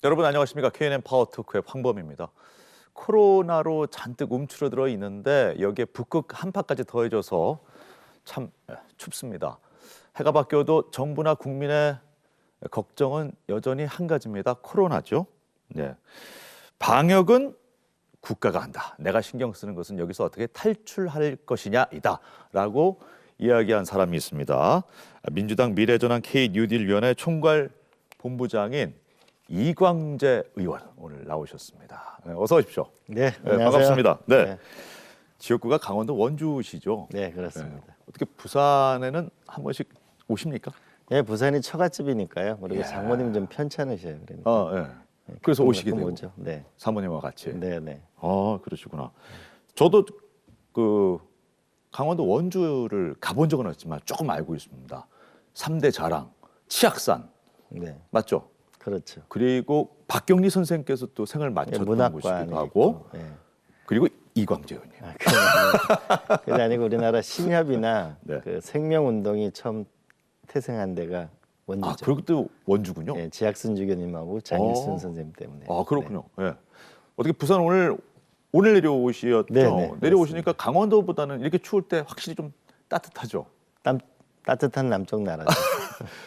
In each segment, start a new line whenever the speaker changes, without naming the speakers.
여러분 안녕하십니까? KNN 파워토크의 황범입니다. 코로나로 잔뜩 움츠러들어 있는데 여기에 북극 한파까지 더해져서 참 춥습니다. 해가 바뀌어도 정부나 국민의 걱정은 여전히 한 가지입니다. 코로나죠. 네. 방역은 국가가 한다. 내가 신경 쓰는 것은 여기서 어떻게 탈출할 것이냐이다라고 이야기한 사람이 있습니다. 민주당 미래전환 K-뉴딜위원회 총괄 본부장인 이광재 의원 오늘 나오셨습니다. 네, 어서 오십시오.
네,
안녕하세요. 반갑습니다. 네.
네.
지역구가 강원도 원주시죠.
네, 그렇습니다.
네. 어떻게 부산에는 한 번씩 오십니까?
예, 부산이 처갓집이니까요. 그리고
예.
장모님 좀 편찮으셔요. 그러니까.
예. 그래서 오시게 되고
오죠. 네.
사모님과 같이.
네, 네.
그러시구나. 저도 그 강원도 원주를 가본 적은 없지만 조금 알고 있습니다. 3대 자랑, 치악산.
네.
맞죠?
그렇죠.
그리고 박경리 선생께서 또 생을 마쳤던 곳이기도 하고,
네.
그리고 이광재 의원님.
그게 아니고 우리나라 신협이나
네.
그 생명운동이 처음 태생한 데가 원주죠.
그리고 또 원주군요.
네, 지학순 주교님하고 장일순 선생님 때문에.
그렇군요. 예. 어떻게 부산 오늘 내려오셨죠?
네, 네,
내려오시니까 강원도보다는 이렇게 추울 때 확실히 좀 따뜻하죠.
따뜻한 남쪽 나라죠.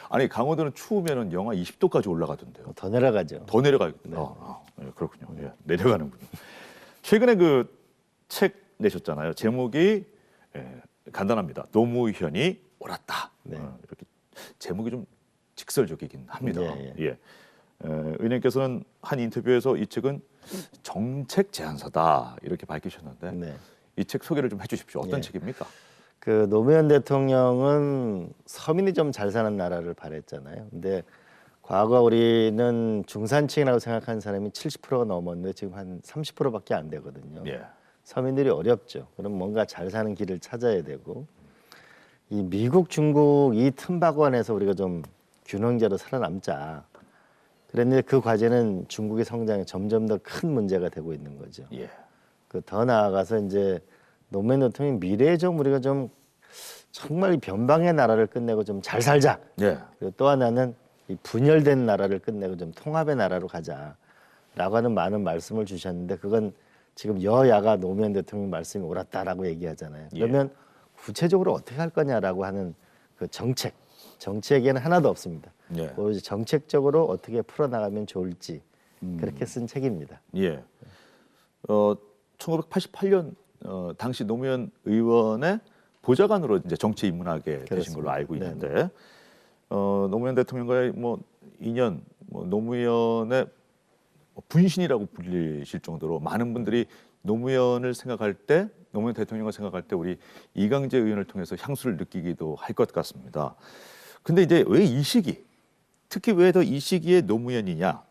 아니 강원도는 추우면은 영하 20도까지 올라가던데요.
더 내려가죠.
더 내려가겠군요.
네.
그렇군요. 예, 내려가는군요. 최근에 그 책 내셨잖아요. 제목이 간단합니다. 노무현이 옳았다.
네.
이렇게 제목이 좀 직설적이긴 합니다.
예,
예. 의원님께서는 한 인터뷰에서 이 책은 정책 제안서다 이렇게 밝히셨는데
네.
이 책 소개를 좀 해주십시오. 어떤
예.
책입니까?
그 노무현 대통령은 서민이 좀 잘 사는 나라를 바랬잖아요. 근데 과거 우리는 중산층이라고 생각하는 사람이 70%가 넘었는데 지금 한 30%밖에 안 되거든요.
예.
서민들이 어렵죠. 그럼 뭔가 잘 사는 길을 찾아야 되고 이 미국, 중국 이 틈바구안에서 우리가 좀 균형제로 살아남자. 그랬는데 그 과제는 중국의 성장이 점점 더 큰 문제가 되고 있는 거죠.
예.
그 더 나아가서 이제 노무현 대통령 미래에 좀 우리가 좀 정말 이 변방의 나라를 끝내고 좀 잘 살자.
예.
그리고 또 하나는 이 분열된 나라를 끝내고 좀 통합의 나라로 가자라고 하는 많은 말씀을 주셨는데 그건 지금 여야가 노무현 대통령 말씀이 옳았다라고 얘기하잖아요. 그러면 구체적으로 어떻게 할 거냐라고 하는 그 정책에는 하나도 없습니다.
예.
오로지 정책적으로 어떻게 풀어나가면 좋을지 그렇게 쓴 책입니다.
예. 1988년 당시 노무현 의원의 보좌관으로 이제 정치에 입문하게 되신 걸로 알고 있는데 노무현 대통령과의 인연, 노무현의 분신이라고 불리실 정도로 많은 분들이 노무현 대통령을 생각할 때 우리 이광재 의원을 통해서 향수를 느끼기도 할 것 같습니다. 근데 이제 왜 이 시기, 특히 왜 더 이 시기에 노무현이냐,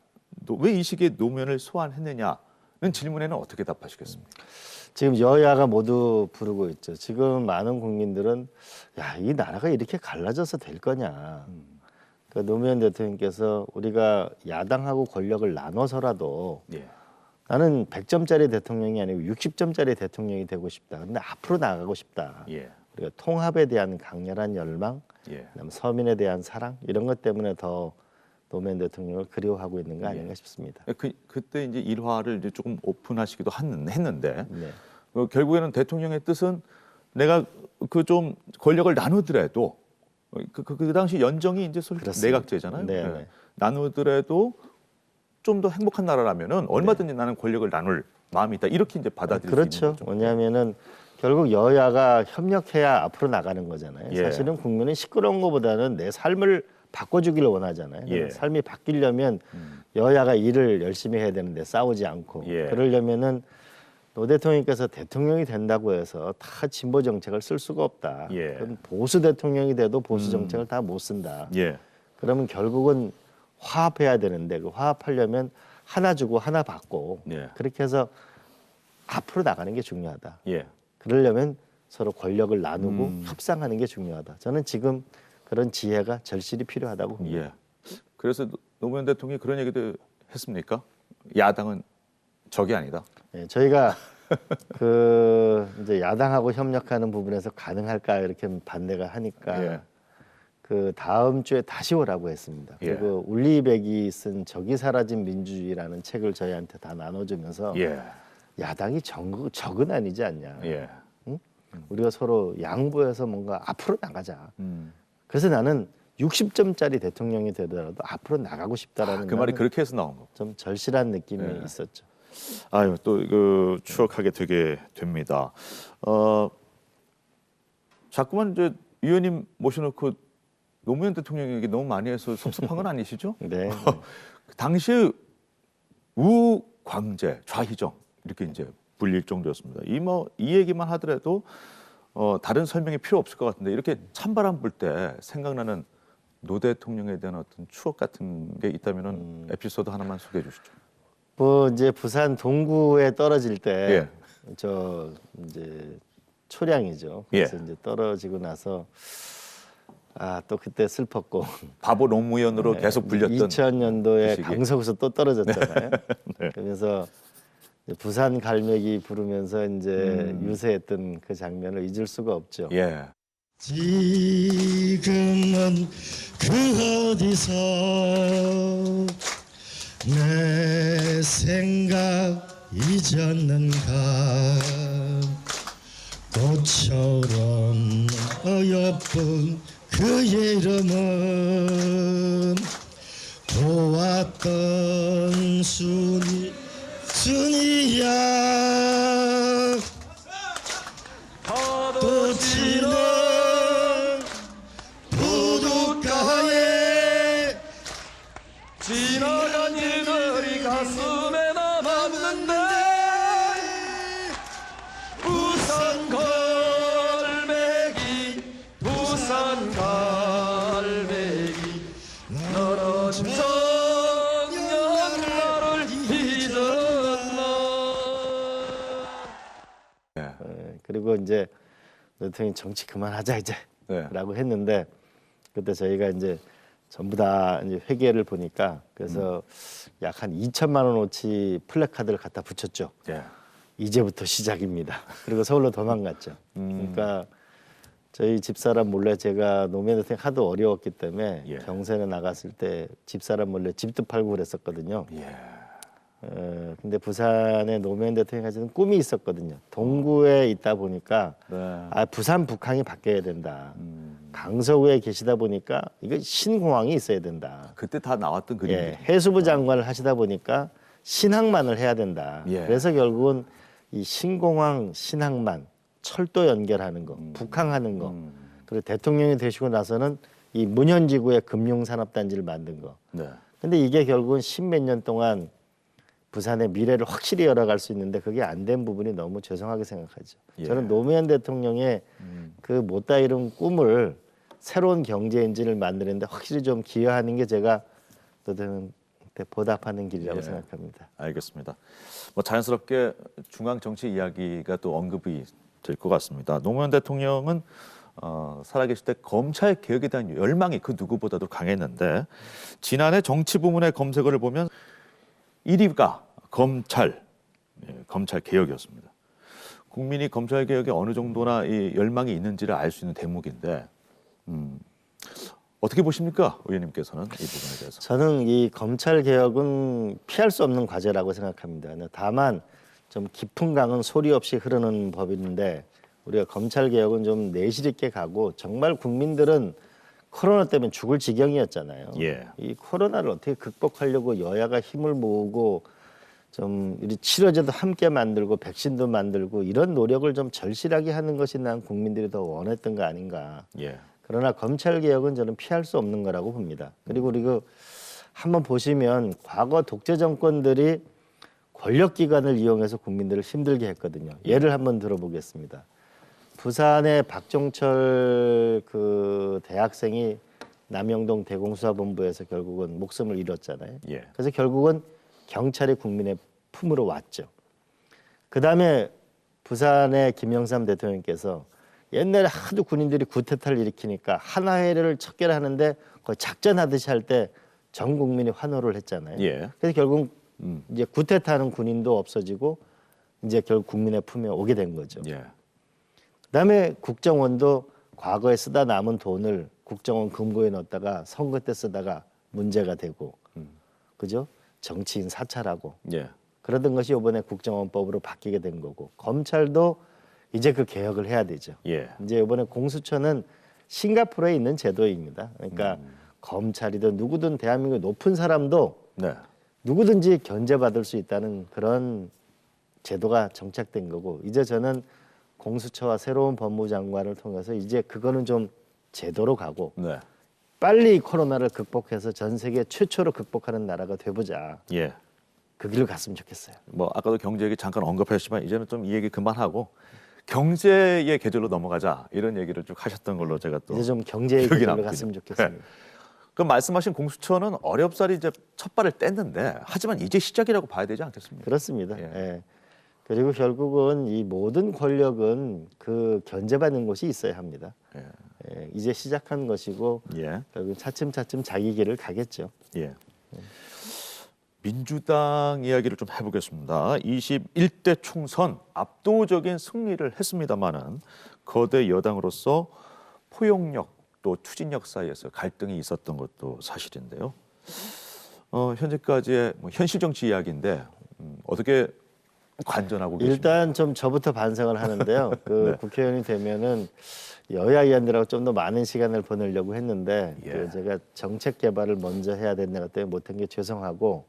왜 이 시기에 노무현을 소환했느냐는 질문에는 어떻게 답하시겠습니까?
지금 여야가 모두 부르고 있죠. 지금 많은 국민들은 이 나라가 이렇게 갈라져서 될 거냐. 그 노무현 대통령께서 우리가 야당하고 권력을 나눠서라도 나는 100점짜리 대통령이 아니고 60점짜리 대통령이 되고 싶다. 근데 앞으로 나가고 싶다. 우리가 통합에 대한 강렬한 열망, 그다음에 서민에 대한 사랑 이런 것 때문에 더 노무현 대통령을 그리워하고 있는 거 아닌가 싶습니다.
그때 이제 일화를 이제 조금 오픈하시기도 했는데
네.
결국에는 대통령의 뜻은 내가 그 좀 권력을 나누더라도 그 당시 연정이 이제 내각제잖아요.
네.
나누더라도 좀 더 행복한 나라라면은 얼마든지 나는 권력을 나눌 마음이 있다. 이렇게 이제 받아들일 수
그렇죠.
있는 거죠.
왜냐하면은 결국 여야가 협력해야 앞으로 나가는 거잖아요. 사실은 국민은 시끄러운 것보다는 내 삶을 바꿔주기를 원하잖아요. 삶이 바뀌려면 여야가 일을 열심히 해야 되는데 싸우지 않고 그러려면은 노 대통령께서 대통령이 된다고 해서 다 진보 정책을 쓸 수가 없다. 그럼 보수 대통령이 돼도 보수 정책을 다 못 쓴다. 그러면 결국은 화합해야 되는데 그 화합하려면 하나 주고 하나 받고 그렇게 해서 앞으로 나가는 게 중요하다. 그러려면 서로 권력을 나누고 협상하는 게 중요하다. 저는 지금 그런 지혜가 절실히 필요하다고 봅니다.
그래서 노무현 대통령이 그런 얘기도 했습니까? 야당은 적이 아니다.
저희가 이제 야당하고 협력하는 부분에서 가능할까 이렇게 반대가 하니까 그 다음 주에 다시 오라고 했습니다.
예.
그리고 울리백이 쓴 적이 사라진 민주주의라는 책을 저희한테 다 나눠주면서
예.
야당이 적은 아니지 않냐.
예.
응? 우리가 서로 양보해서 뭔가 앞으로 나가자.
음.
그래서 나는 60점짜리 대통령이 되더라도 앞으로 나가고 싶다라는
그 말이 그렇게 해서 나온 거.
좀 절실한 느낌이
예.
있었죠.
아유, 또 그 추억하게 되게 됩니다. 자꾸만 이제 의원님 모셔놓고 노무현 대통령 얘기 너무 많이 해서 섭섭한 건 아니시죠?
네.
당시 우광재, 좌희정 이렇게 이제 불릴 정도였습니다. 이 얘기만 하더라도 다른 설명이 필요 없을 것 같은데 이렇게 찬바람 불 때 생각나는 노 대통령에 대한 어떤 추억 같은 게 있다면은 에피소드 하나만 소개해 주시죠.
뭐 이제 부산 동구에 떨어질 때
예.
저 이제 초량이죠. 그래서 이제 떨어지고 나서 또 그때 슬펐고
바보 노무현으로 계속 불렸던
2000년도에
그 시기.
강석에서 또 떨어졌잖아요.
네.
그러면서 이제 부산 갈매기 부르면서 이제 유세했던 그 장면을 잊을 수가 없죠.
예.
지금은 그 어디서 내 생각 잊었는가 꽃처럼 어여쁜 그의 이름은 보았던 순이야 또 지는 부둣가에
지나간 일들이 가슴에 남았는데 부산 갈매기 떨어진 성년 나를 잊었나.
그리고 이제 대통령이 정치 그만하자 이제
네.
라고 했는데 그때 저희가 이제 전부 다 이제 회계를 보니까 그래서 약 한 2천만 원어치 플래카드를 갖다 붙였죠.
예.
이제부터 시작입니다. 그리고 서울로 도망갔죠. 그러니까 저희 집사람 몰래 제가 노무현 대통령 하도 어려웠기 때문에
예.
경선에 나갔을 때 집사람 몰래 집도 팔고 그랬었거든요.
예.
근데 부산에 노무현 대통령이 가지는 꿈이 있었거든요. 동구에 있다 보니까
네.
부산 북항이 바뀌어야 된다. 강서구에 계시다 보니까 이거 신공항이 있어야 된다.
그때 다 나왔던 그림.
예, 해수부 장관을 하시다 보니까 신항만을 해야 된다.
예.
그래서 결국은 이 신공항, 신항만, 철도 연결하는 거, 북항하는 거. 그리고 대통령이 되시고 나서는 이 문현지구에 금융산업단지를 만든 거.
네.
근데 이게 결국은 십몇 년 동안 부산의 미래를 확실히 열어갈 수 있는데 그게 안 된 부분이 너무 죄송하게 생각하죠.
예.
저는 노무현 대통령의 그 못다 이룬 꿈을 새로운 경제 엔진을 만드는데 확실히 좀 기여하는 게 제가 대통령한테 보답하는 길이라고
예.
생각합니다.
알겠습니다. 뭐 자연스럽게 중앙 정치 이야기가 또 언급이 될 것 같습니다. 노무현 대통령은 살아계실 때 검찰 개혁에 대한 열망이 그 누구보다도 강했는데 지난해 정치 부문의 검색어를 보면 1위가 검찰 개혁이었습니다. 국민이 검찰 개혁에 어느 정도나 이 열망이 있는지를 알 수 있는 대목인데 어떻게 보십니까, 의원님께서는 이 부분에 대해서?
저는 이 검찰 개혁은 피할 수 없는 과제라고 생각합니다. 다만 좀 깊은 강은 소리 없이 흐르는 법인데 우리가 검찰 개혁은 좀 내실 있게 가고 정말 국민들은 코로나 때문에 죽을 지경이었잖아요.
예.
이 코로나를 어떻게 극복하려고 여야가 힘을 모으고 좀 이 치료제도 함께 만들고 백신도 만들고 이런 노력을 좀 절실하게 하는 것이 난 국민들이 더 원했던 거 아닌가.
예.
그러나 검찰 개혁은 저는 피할 수 없는 거라고 봅니다. 그리고 우리가 한번 보시면 과거 독재 정권들이 권력기관을 이용해서 국민들을 힘들게 했거든요. 예를 한번 들어보겠습니다. 부산의 박종철 그 대학생이 남영동 대공수사본부에서 결국은 목숨을 잃었잖아요.
예.
그래서 결국은 경찰이 국민의 품으로 왔죠. 그다음에 부산의 김영삼 대통령께서 옛날에 하도 군인들이 구테타를 일으키니까 하나회를 척결하는데 거의 작전하듯이 할 때 전 국민이 환호를 했잖아요.
예.
그래서 결국 이제 구테타하는 군인도 없어지고 이제 결국 국민의 품에 오게 된 거죠.
예.
그다음에 국정원도 과거에 쓰다 남은 돈을 국정원 금고에 넣었다가 선거 때 쓰다가 문제가 되고, 그죠? 정치인 사찰하고
예.
그러던 것이 이번에 국정원법으로 바뀌게 된 거고, 검찰도 이제 그 개혁을 해야 되죠.
예.
이제 이번에 공수처는 싱가포르에 있는 제도입니다. 그러니까 검찰이든 누구든 대한민국 높은 사람도
네.
누구든지 견제받을 수 있다는 그런 제도가 정착된 거고, 이제 저는 공수처와 새로운 법무장관을 통해서 이제 그거는 좀 제도로 가고
네.
빨리 코로나를 극복해서 전 세계 최초로 극복하는 나라가 돼보자.
예.
그 길로 갔으면 좋겠어요.
뭐 아까도 경제 얘기 잠깐 언급하셨지만 이제는 좀 이 얘기 그만하고 경제의 계절로 넘어가자 이런 얘기를 쭉 하셨던 걸로 제가 또
이제 좀 경제의
기억이
길로
남군요.
갔으면 좋겠습니다.
그 말씀하신 공수처는 어렵사리 이제 첫 발을 뗐는데 하지만 이제 시작이라고 봐야 되지 않겠습니까?
그렇습니다.
예.
예. 그리고 결국은 이 모든 권력은 그 견제받는 곳이 있어야 합니다.
예.
예, 이제 시작한 것이고
예.
결국 차츰차츰 자기 길을 가겠죠.
예. 민주당 이야기를 좀 해보겠습니다. 21대 총선 압도적인 승리를 했습니다마는 거대 여당으로서 포용력 또 추진력 사이에서 갈등이 있었던 것도 사실인데요. 현재까지의 뭐 현실 정치 이야기인데 어떻게 관전하고 계십니까?
일단 좀 저부터 반성을 하는데요. 그
네.
국회의원이 되면은 여야 의원들하고 좀 더 많은 시간을 보내려고 했는데
예.
그 제가 정책 개발을 먼저 해야 된다 것 때문에 못한 게 죄송하고,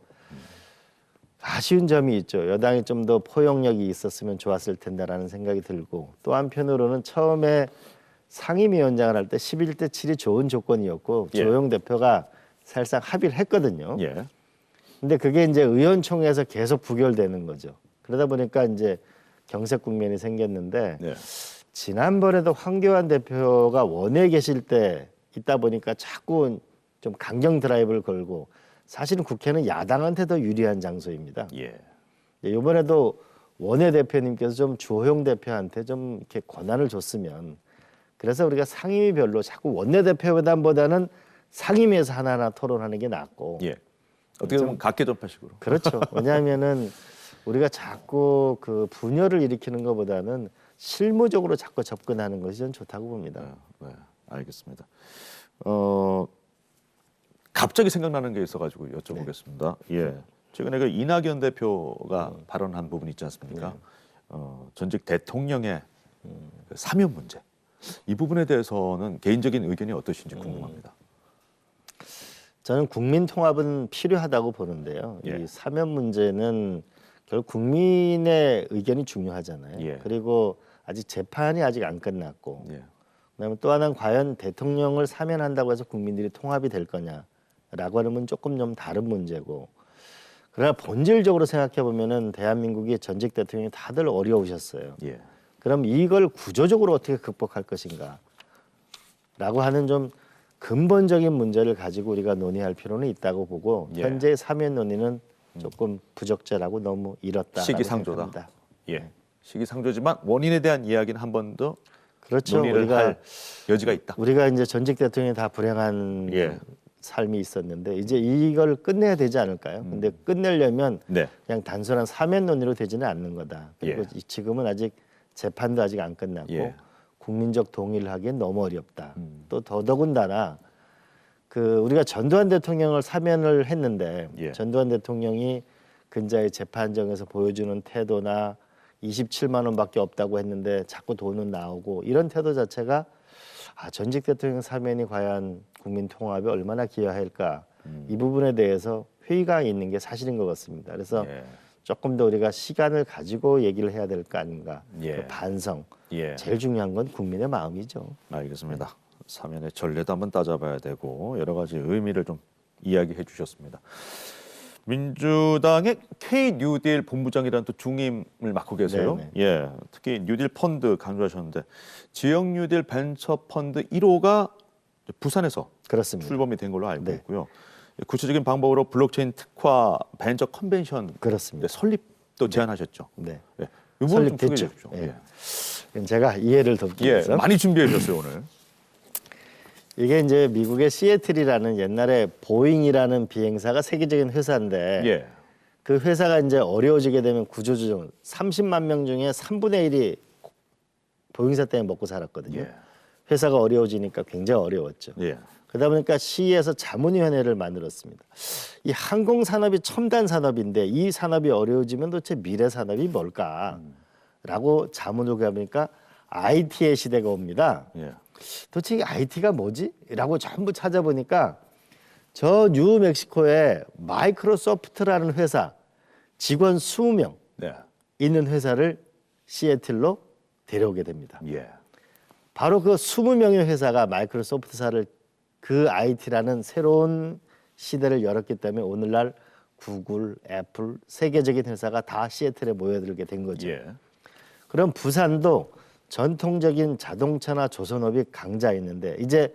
아쉬운 점이 있죠. 여당이 좀 더 포용력이 있었으면 좋았을 텐데라는 생각이 들고, 또 한편으로는 처음에 상임위원장을 할 때 11대 7이 좋은 조건이었고
예.
조영 대표가 사실상 합의를 했거든요.
예.
근데 그게 이제 의원총회에서 계속 부결되는 거죠. 그러다 보니까 이제 경색 국면이 생겼는데,
네.
지난번에도 황교안 대표가 원외에 계실 때 있다 보니까 자꾸 좀 강경 드라이브를 걸고, 사실은 국회는 야당한테 더 유리한 장소입니다.
예.
이번에도 원외 대표님께서 좀 주호영 대표한테 좀 이렇게 권한을 줬으면, 그래서 우리가 상임위별로 자꾸 원내 대표보다는 상임위에서 하나하나 토론하는 게 낫고.
예. 어떻게 보면 각계전파식으로.
그렇죠. 왜냐하면은 우리가 자꾸 그 분열을 일으키는 것보다는 실무적으로 자꾸 접근하는 것이 전 좋다고 봅니다.
네, 알겠습니다. 갑자기 생각나는 게 있어가지고 여쭤보겠습니다. 예, 최근에 그 이낙연 대표가 발언한 부분 있지 않습니까? 전직 대통령의 그 사면 문제, 이 부분에 대해서는 개인적인 의견이 어떠신지 궁금합니다.
저는 국민 통합은 필요하다고 보는데요.
예.
이 사면 문제는 결국 국민의 의견이 중요하잖아요.
예.
그리고 아직 재판이 아직 안 끝났고,
예,
그다음에 또 하나는 과연 대통령을 사면한다고 해서 국민들이 통합이 될 거냐라고 하는 조금 좀 다른 문제고, 그러나 본질적으로 생각해 보면은 대한민국의 전직 대통령이 다들 어려우셨어요.
예,
그럼 이걸 구조적으로 어떻게 극복할 것인가라고 하는 좀 근본적인 문제를 가지고 우리가 논의할 필요는 있다고 보고,
예.
현재의 사면 논의는 조금 부적절하고 너무 이렇다.
시기상조다. 예, 시기상조지만 원인에 대한 이야기는 한 번 더
그렇죠.
논의를 할 여지가 있다.
우리가 이제 전직 대통령이 다 불행한
예.
삶이 있었는데 이제 이걸 끝내야 되지 않을까요? 근데 끝내려면
네,
그냥 단순한 사면 논의로 되지는 않는 거다. 그리고
예.
지금은 아직 재판도 아직 안 끝났고
예.
국민적 동의를 하기엔 너무 어렵다. 또 더더군다나 그 우리가 전두환 대통령을 사면을 했는데
예.
전두환 대통령이 근자의 재판정에서 보여주는 태도나 27만 원밖에 없다고 했는데 자꾸 돈은 나오고, 이런 태도 자체가 전직 대통령 사면이 과연 국민 통합에 얼마나 기여할까, 이 부분에 대해서 회의가 있는 게 사실인 것 같습니다. 그래서
예.
조금 더 우리가 시간을 가지고 얘기를 해야 될 거 아닌가.
예.
그 반성.
예.
제일 중요한 건 국민의 마음이죠.
알겠습니다. 사면의 전례도 한번 따져봐야 되고 여러 가지 의미를 좀 이야기해 주셨습니다. 민주당의 K 뉴딜 본부장이라는 또 중임을 맡고 계세요.
네네.
예, 특히 뉴딜 펀드 강조하셨는데 지역 뉴딜 벤처 펀드 1호가 부산에서
그렇습니다.
출범이 된 걸로 알고
네.
있고요. 구체적인 방법으로 블록체인 특화 벤처 컨벤션
그렇습니다.
설립도 제안하셨죠.
네.
예, 이 부분 좀 소개해
설립됐죠.
주십시오.
예.
예.
그럼 제가 이해를 돕기 위해서
많이 준비해 주셨어요 오늘.
이게 이제 미국의 시애틀이라는 옛날에 보잉이라는 비행사가 세계적인 회사인데
예.
그 회사가 이제 어려워지게 되면 구조조정 30만 명 중에 3분의 1이 보잉사 때문에 먹고 살았거든요.
예.
회사가 어려워지니까 굉장히 어려웠죠.
예.
그러다 보니까 시에서 자문위원회를 만들었습니다. 이 항공 산업이 첨단 산업인데 이 산업이 어려워지면 도대체 미래 산업이 뭘까라고 자문을 가보니까 IT의 시대가 옵니다.
예.
도대체 이 IT가 뭐지? 라고 전부 찾아보니까 저 뉴멕시코에 마이크로소프트라는 회사 직원 20명
네.
있는 회사를 시애틀로 데려오게 됩니다.
예.
바로 그 20명의 회사가 마이크로소프트사를 그 IT라는 새로운 시대를 열었기 때문에 오늘날 구글, 애플, 세계적인 회사가 다 시애틀에 모여들게 된 거죠.
예.
그럼 부산도 전통적인 자동차나 조선업이 강자였는데 이제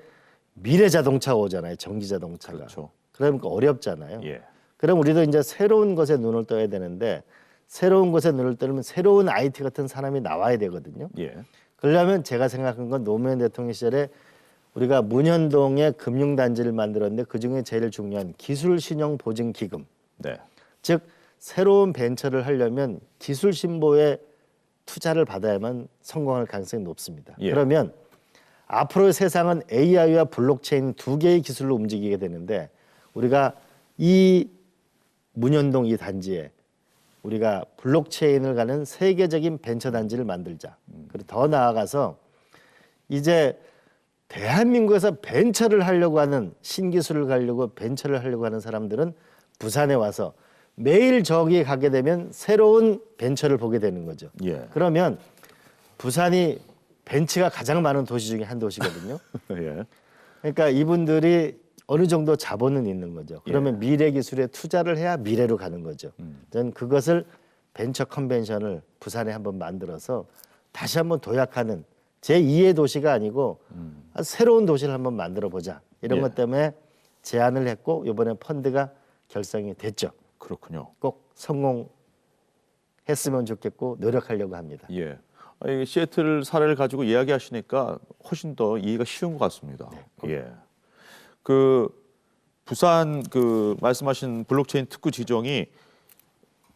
미래 자동차 오잖아요. 전기 자동차가.
그렇죠.
그러니까 어렵잖아요.
예.
그럼 우리도 이제 새로운 것에 눈을 떠야 되는데 새로운 것에 눈을 뜨면 새로운 IT 같은 사람이 나와야 되거든요.
예.
그러려면 제가 생각한 건 노무현 대통령 시절에 우리가 문현동에 금융단지를 만들었는데 그중에 제일 중요한 기술신용보증기금.
네.
즉 새로운 벤처를 하려면 기술 신보에 투자를 받아야만 성공할 가능성이 높습니다.
예.
그러면 앞으로의 세상은 AI와 블록체인 두 개의 기술로 움직이게 되는데 우리가 이 문현동 이 단지에 우리가 블록체인을 가는 세계적인 벤처 단지를 만들자. 그리고 더 나아가서 이제 대한민국에서 벤처를 하려고 하는 신기술을 가려고 벤처를 하려고 하는 사람들은 부산에 와서 매일 저기에 가게 되면 새로운 벤처를 보게 되는 거죠.
예.
그러면 부산이 벤처가 가장 많은 도시 중에 한 도시거든요.
예.
그러니까 이분들이 어느 정도 자본은 있는 거죠. 그러면 미래 기술에 투자를 해야 미래로 가는 거죠. 저는 그것을 벤처 컨벤션을 부산에 한번 만들어서 다시 한번 도약하는 제2의 도시가 아니고 새로운 도시를 한번 만들어 보자. 이런
예.
것 때문에 제안을 했고 이번에 펀드가 결성이 됐죠.
그렇군요.
꼭 성공했으면 좋겠고 노력하려고 합니다.
예. 이 시애틀 사례를 가지고 이야기하시니까 훨씬 더 이해가 쉬운 것 같습니다. 예. 그 부산 그 말씀하신 블록체인 특구 지정이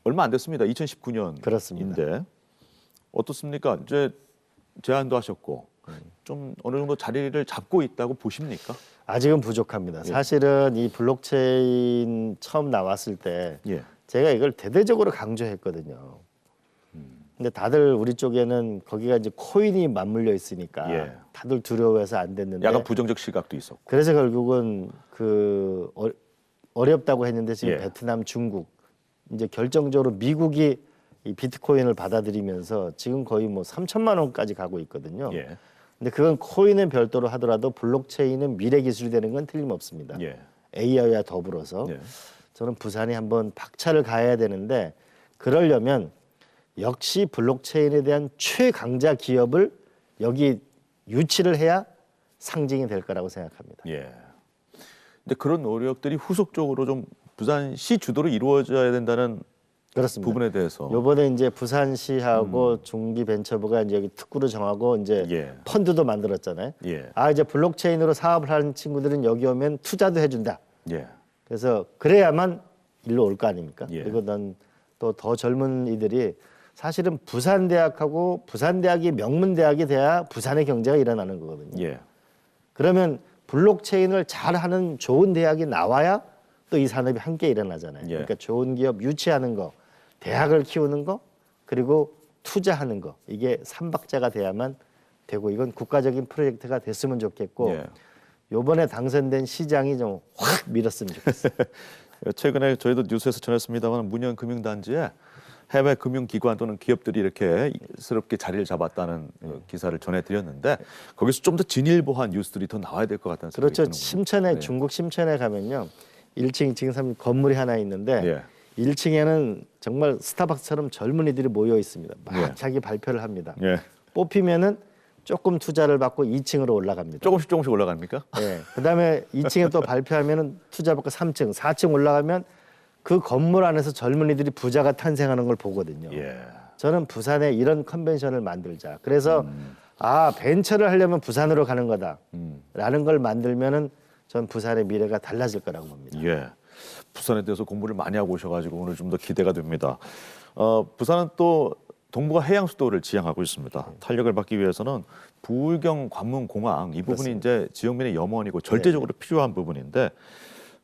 얼마 안 됐습니다. 2019년인데
그렇습니다.
어떻습니까? 이제 제안도 하셨고 좀 어느 정도 자리를 잡고 있다고 보십니까?
아직은 부족합니다. 사실은 이 블록체인 처음 나왔을 때
예.
제가 이걸 대대적으로 강조했거든요. 근데 다들 우리 쪽에는 거기가 이제 코인이 맞물려 있으니까
예.
다들 두려워해서 안 됐는데
약간 부정적 시각도 있었고.
그래서 결국은 그 어렵다고 했는데 지금
예.
베트남, 중국 이제 결정적으로 미국이 이 비트코인을 받아들이면서 지금 거의 뭐 3천만 원까지 가고 있거든요.
예.
근데 그건 코인은 별도로 하더라도 블록체인은 미래 기술이 되는 건 틀림없습니다.
예.
AI와 더불어서
예.
저는 부산이 한번 박차를 가해야 되는데 그러려면 역시 블록체인에 대한 최강자 기업을 여기 유치를 해야 상징이 될 거라고 생각합니다.
예. 근데 그런 노력들이 후속적으로 좀 부산시 주도로 이루어져야 된다는
그렇습니다.
부분에 대해서
요번에 이제 부산시하고 중기벤처부가 이제 여기 특구를 정하고 이제
예.
펀드도 만들었잖아요.
예.
아 이제 블록체인으로 사업을 하는 친구들은 여기 오면 투자도 해준다.
예.
그래서 그래야만 일로 올 거 아닙니까?
예.
그리고 난 또 더 젊은 이들이 사실은 부산대학하고 부산대학이 명문대학이 돼야 부산의 경제가 일어나는 거거든요.
예.
그러면 블록체인을 잘하는 좋은 대학이 나와야 또 이 산업이 함께 일어나잖아요.
예.
그러니까 좋은 기업 유치하는 거, 대학을 키우는 거, 그리고 투자하는 거 이게 삼박자가 돼야만 되고 이건 국가적인 프로젝트가 됐으면 좋겠고
예.
요번에 당선된 시장이 좀 확 밀었으면 좋겠어요.
최근에 저희도 뉴스에서 전했습니다만 문현 금융단지에 해외 금융기관 또는 기업들이 이렇게 스럽게 자리를 잡았다는 기사를 전해드렸는데 거기서 좀 더 진일보한 뉴스들이 더 나와야 될 것 같다는 생각이
그렇죠.
드는군요.
심천에
네.
중국 심천에 가면요. 1층, 2층, 3층 건물이 하나 있는데
예.
1층에는 정말 스타벅스처럼 젊은이들이 모여 있습니다. 막
예.
자기 발표를 합니다.
예.
뽑히면은 조금 투자를 받고 2층으로 올라갑니다.
조금씩 올라갑니까?
예. 그다음에 2층에 또 발표하면은 투자 받고 3층, 4층 올라가면 그 건물 안에서 젊은이들이 부자가 탄생하는 걸 보거든요.
예.
저는 부산에 이런 컨벤션을 만들자. 그래서 아 벤처를 하려면 부산으로 가는 거다라는 걸 만들면은 전 부산의 미래가 달라질 거라고 봅니다.
예. 부산에 대해서 공부를 많이 하고 오셔가지고 오늘 좀 더 기대가 됩니다. 부산은 또 동부가 해양 수도를 지향하고 있습니다. 탄력을 받기 위해서는 부울경 관문 공항 이 부분이 이제 지역민의 염원이고 절대적으로 필요한 부분인데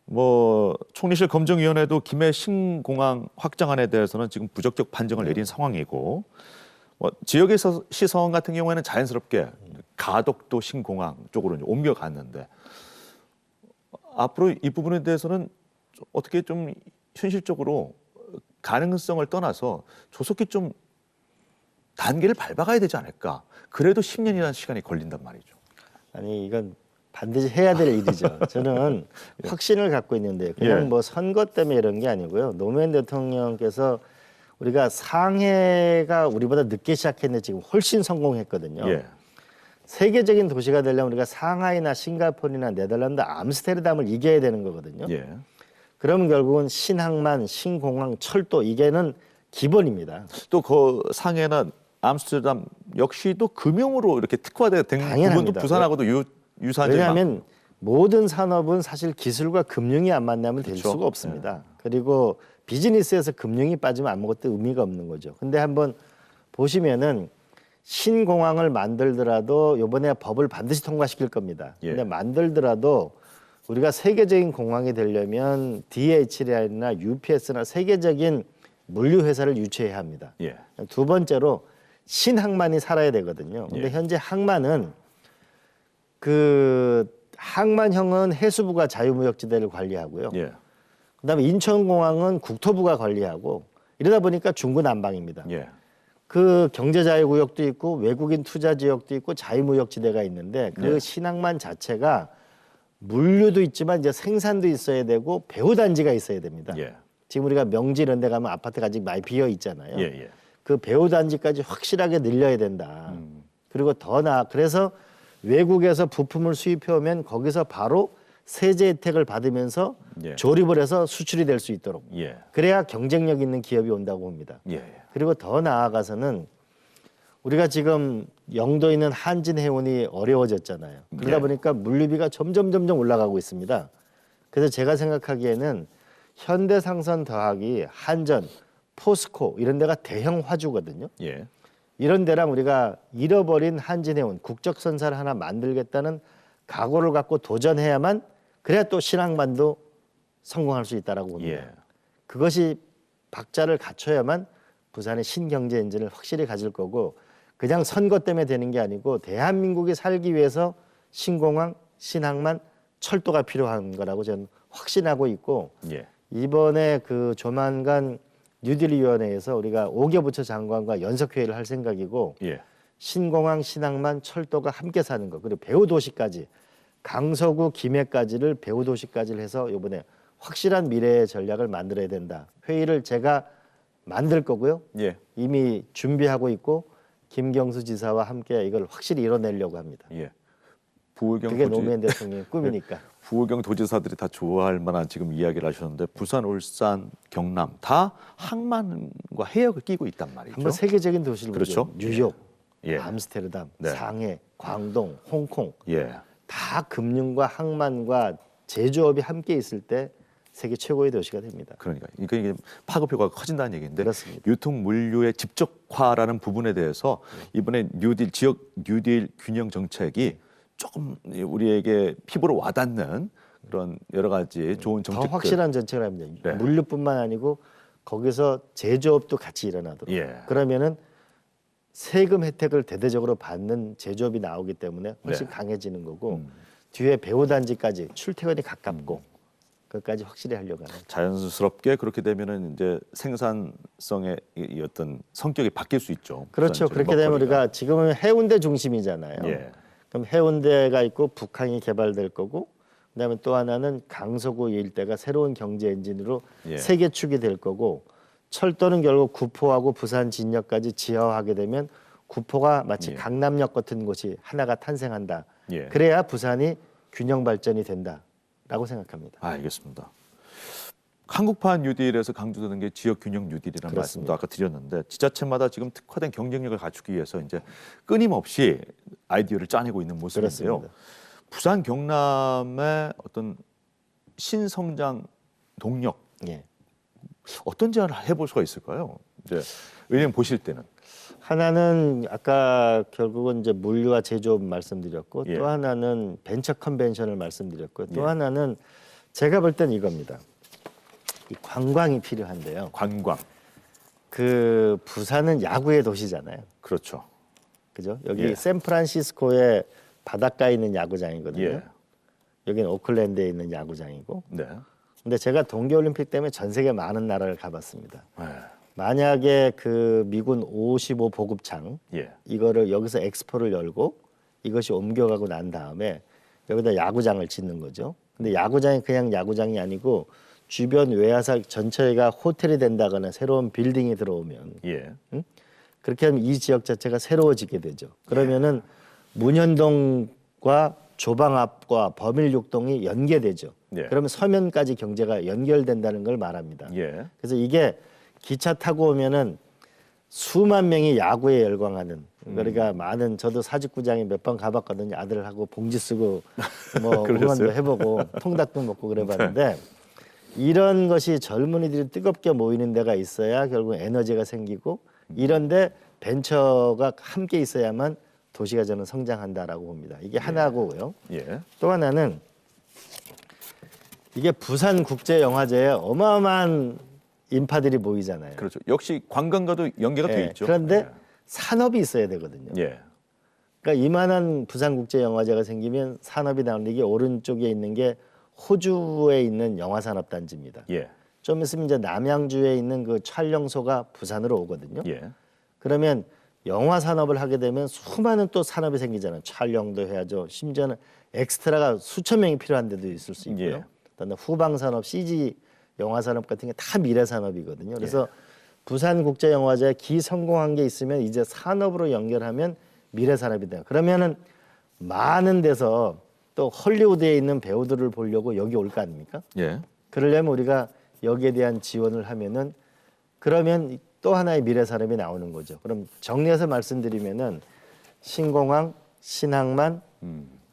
뭐 총리실 검증위원회도 김해 신공항 확장안에 대해서는 지금 부적격 판정을 내린 상황이고 뭐 지역에서 시선 같은 경우에는 자연스럽게 가덕도 신공항 쪽으로 이제 옮겨갔는데 앞으로 이 부분에 대해서는 어떻게 좀 현실적으로 가능성을 떠나서 조속히 좀 단계를 밟아가야 되지 않을까. 그래도 10년이라는 시간이 걸린단 말이죠.
아니 이건 반드시 해야 될 일이죠. 저는 확신을 갖고 있는데 그냥
예.
뭐 선거 때문에 이런 게 아니고요. 노무현 대통령께서 우리가 상해가 우리보다 늦게 시작했는데 지금 훨씬 성공했거든요.
예.
세계적인 도시가 되려면 우리가 상하이나 싱가포르나 네덜란드 암스테르담을 이겨야 되는 거거든요.
예.
그러면 결국은 신항만, 신공항, 철도 이게는 기본입니다.
또 그 상해나 암스테르담 역시도 금융으로 이렇게 특화된
당연합니다.
부분도 부산하고도 유사한 점이
왜냐하면 모든 산업은 사실 기술과 금융이 안 만나면 될
그렇죠.
수가 없습니다. 그리고 비즈니스에서 금융이 빠지면 아무것도 의미가 없는 거죠. 근데 한번 보시면은 신공항을 만들더라도 이번에 법을 반드시 통과시킬 겁니다.
예.
근데 만들더라도 우리가 세계적인 공항이 되려면 DHL이나 UPS나 세계적인 물류 회사를 유치해야 합니다.
예.
두 번째로 신항만이 살아야 되거든요. 근데
예.
현재 항만은 그 항만형은 해수부가 자유무역지대를 관리하고요.
예.
그다음에 인천공항은 국토부가 관리하고 이러다 보니까 중구난방입니다.
예.
그 경제자유구역도 있고 외국인 투자지역도 있고 자유무역지대가 있는데 그
예.
신항만 자체가 물류도 있지만 이제 생산도 있어야 되고 배후단지가 있어야 됩니다.
예.
지금 우리가 명지 이런 데 가면 아파트가 아직 많이 비어 있잖아요.
예. 예.
그 배후단지까지 확실하게 늘려야 된다. 그리고 더 나아 그래서 외국에서 부품을 수입해 오면 거기서 바로 세제 혜택을 받으면서
예.
조립을 해서 수출이 될 수 있도록
예.
그래야 경쟁력 있는 기업이 온다고 봅니다.
예.
그리고 더 나아가서는 우리가 지금 영도에 있는 한진 해운이 어려워졌잖아요. 그러다
예.
보니까 물류비가 점점 올라가고 있습니다. 그래서 제가 생각하기에는 현대상선 더하기 한전, 포스코 이런 데가 대형 화주거든요.
예.
이런 데랑 우리가 잃어버린 한진해운 국적선사를 하나 만들겠다는 각오를 갖고 도전해야만 그래야 또 신항만도 성공할 수 있다라고 봅니다.
예.
그것이 박자를 갖춰야만 부산의 신경제 엔진을 확실히 가질 거고 그냥 선거 때문에 되는 게 아니고 대한민국이 살기 위해서 신공항, 신항만, 철도가 필요한 거라고 저는 확신하고 있고
예.
이번에 그 조만간 뉴딜 위원회에서 우리가 5개 부처 장관과 연석 회의를 할 생각이고
예.
신공항, 신항만, 철도가 함께 사는 거 그리고 배후 도시까지 강서구, 김해까지를 배후 도시까지를 해서 이번에 확실한 미래의 전략을 만들어야 된다. 회의를 제가 만들 거고요.
예.
이미 준비하고 있고 김경수 지사와 함께 이걸 확실히 이뤄내려고 합니다.
예. 부울경
그게
도지
노무현 대통령의 꿈이니까.
부울경 도지사들이 다 좋아할 만한 지금 이야기를 하셨는데 부산, 울산, 경남 다 항만과 해역을 끼고 있단 말이죠.
한번 세계적인 도시를
그렇죠.
보죠. 뉴욕,
예.
암스테르담,
네.
상해, 광동, 홍콩
예.
다 금융과 항만과 제조업이 함께 있을 때 세계 최고의 도시가 됩니다.
그러니까 이게 파급 효과가 커진다는 얘기인데
그렇습니다.
유통 물류의 직접화라는 부분에 대해서 이번에 뉴딜 지역 뉴딜 균형 정책이 조금 우리에게 피부로 와닿는 그런 여러 가지 좋은
더
정책들.
확실한 정책을 합니다.
네.
물류뿐만 아니고 거기서 제조업도 같이 일어나도록.
예.
그러면은 세금 혜택을 대대적으로 받는 제조업이 나오기 때문에 훨씬
네.
강해지는 거고 뒤에 배후단지까지 출퇴근이 가깝고 그것까지 확실히 하려고 하는.
자연스럽게 그렇게 되면은 이제 생산성의 이 어떤 성격이 바뀔 수 있죠.
그렇죠.
부산
그렇게 되면
먹거리가.
우리가 지금은 해운대 중심이잖아요.
예.
그럼 해운대가 있고 북항이 개발될 거고 그다음에 또 하나는 강서구 일대가 새로운 경제 엔진으로
예.
세계축이 될 거고 철도는 결국 구포하고 부산 진역까지 지하화하게 되면 구포가 마치
예.
강남역 같은 곳이 하나가 탄생한다.
예.
그래야 부산이 균형 발전이 된다라고 생각합니다.
알겠습니다. 한국판 뉴딜에서 강조되는 게 지역 균형 뉴딜이라는 말씀도
그렇습니다.
아까 드렸는데 지자체마다 지금 특화된 경쟁력을 갖추기 위해서 이제 끊임없이 아이디어를 짜내고 있는 모습인데요.
그렇습니다.
부산 경남의 어떤 신성장 동력
예.
어떤 제안을 해볼 수가 있을까요? 이제 의원님 보실 때는
하나는 아까 결국은 이제 물류와 제조업 말씀드렸고
예.
또 하나는 벤처 컨벤션을 말씀드렸고 또
예.
하나는 제가 볼 땐 이겁니다. 이 관광이 필요한데요.
관광.
그 부산은 야구의 도시잖아요.
그렇죠.
그죠? 여기
예.
샌프란시스코의 바닷가에 있는 야구장이거든요.
예.
여기는 오클랜드에 있는 야구장이고.
네.
근데 제가 동계올림픽 때문에 전 세계 많은 나라를 가봤습니다.
네.
만약에 그 미군 55 보급창
예.
이거를 여기서 엑스포를 열고 이것이 옮겨가고 난 다음에 여기다 야구장을 짓는 거죠. 근데 야구장이 그냥 야구장이 아니고 주변 외야사 전체가 호텔이 된다거나 새로운 빌딩이 들어오면
예.
그렇게 하면 이 지역 자체가 새로워지게 되죠. 그러면은 문현동과 조방앞과 범일육동이 연계되죠.
예.
그러면 서면까지 경제가 연결된다는 걸 말합니다.
예.
그래서 이게 기차 타고 오면은 수만 명이 야구에 열광하는 그러니까 많은 저도 사직구장에 몇 번 가봤거든요. 아들하고 봉지 쓰고 뭐
그러셨어요?
응원도 해보고 통닭도 먹고 그래봤는데 이런 것이 젊은이들이 뜨겁게 모이는 데가 있어야 결국 에너지가 생기고 이런데 벤처가 함께 있어야만 도시가 저는 성장한다라고 봅니다. 이게 하나고요.
예.
또 하나는 이게 부산국제영화제에 어마어마한 인파들이 모이잖아요.
그렇죠. 역시 관광과도 연계가 돼
예,
있죠.
그런데 산업이 있어야 되거든요.
예.
그러니까 이만한 부산국제영화제가 생기면 산업이 나오는데 이게 오른쪽에 있는 게 호주에 있는 영화산업단지입니다.
예.
좀 있으면 이제 남양주에 있는 그 촬영소가 부산으로 오거든요.
예.
그러면 영화 산업을 하게 되면 수많은 또 산업이 생기잖아요. 촬영도 해야죠. 심지어는 엑스트라가 수천 명이 필요한 데도 있을 수 있고요.
예.
그다음에 후방 산업, CG 영화 산업 같은 게 다 미래 산업이거든요. 그래서 부산 국제 영화제 기성공한 게 있으면 이제 산업으로 연결하면 미래 산업이 돼요. 그러면은 많은 데서 또 헐리우드에 있는 배우들을 보려고 여기 올 거 아닙니까?
예.
그러려면 우리가 여기에 대한 지원을 하면은 그러면 또 하나의 미래 산업이 나오는 거죠. 그럼 정리해서 말씀드리면은 신공항, 신항만,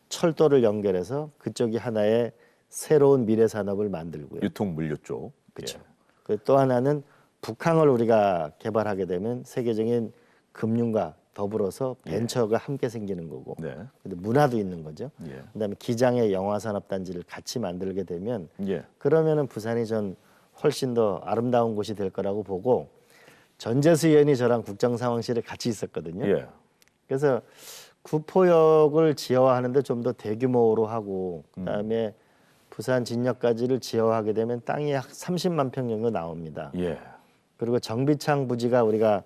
철도를 연결해서 그쪽이 하나의 새로운 미래 산업을 만들고요.
유통 물류 쪽.
그렇죠. 또 하나는 북항을 우리가 개발하게 되면 세계적인 금융과 더불어서 벤처가 함께 생기는 거고
네.
근데 문화도 있는 거죠.
예.
그다음에 기장의 영화산업단지를 같이 만들게 되면
예.
그러면은 부산이 전 훨씬 더 아름다운 곳이 될 거라고 보고 전재수 의원이 저랑 국정상황실에 같이 있었거든요.
예.
그래서 구포역을 지하화하는데 좀 더 대규모로 하고 그다음에 부산 진역까지를 지하화하게 되면 땅이 약 30만 평 정도 나옵니다.
예.
그리고 정비창 부지가 우리가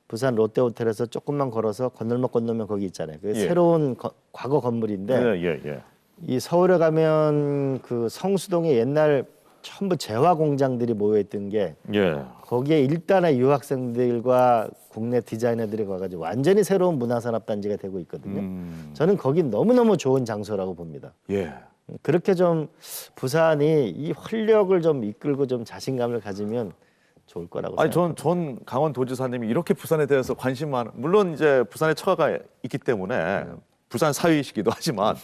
부산 롯데호텔에서 조금만 걸어서 건널목 건너면 거기 있잖아요. 그
예.
새로운 과거 건물인데
예. 예.
이 서울에 가면 그 성수동에 옛날 전부 재화 공장들이 모여있던 게
예.
거기에 일단의 유학생들과 국내 디자이너들이 가가지고 완전히 새로운 문화산업단지가 되고 있거든요. 저는 거기 너무너무 좋은 장소라고 봅니다.
예.
그렇게 좀 부산이 이 활력을 좀 이끌고 좀 자신감을 가지면 좋을 거라고
아니
생각합니다.
전 강원도지사님이 이렇게 부산에 대해서 관심 많은 물론 이제 부산에 처가가 있기 때문에 부산 사위이시기도 하지만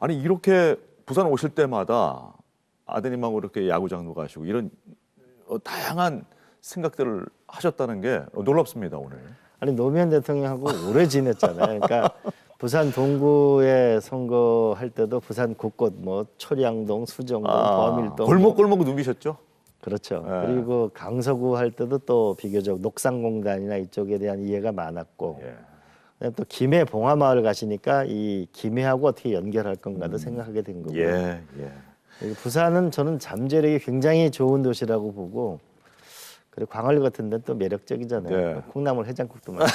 아니 이렇게 부산 오실 때마다 아드님하고 이렇게 야구장도 가시고 이런 다양한 생각들을 하셨다는 게 놀랍습니다 오늘.
아니 노무현 대통령하고 오래 지냈잖아요. 그러니까 부산 동구에 선거할 때도 부산 곳곳 뭐 초량동, 수정동, 범일동
골목골목 누비셨죠?
그렇죠.
예.
그리고 강서구 할 때도 또 비교적 녹산공단이나 이쪽에 대한 이해가 많았고
예.
그다음에 또 김해 봉화마을 가시니까 이 김해하고 어떻게 연결할 건가도 생각하게 된 거고요.
예. 예.
그리고 부산은 저는 잠재력이 굉장히 좋은 도시라고 보고 그리고 광안리 같은 데는 또 매력적이잖아요.
네.
콩나물 해장국도 많고.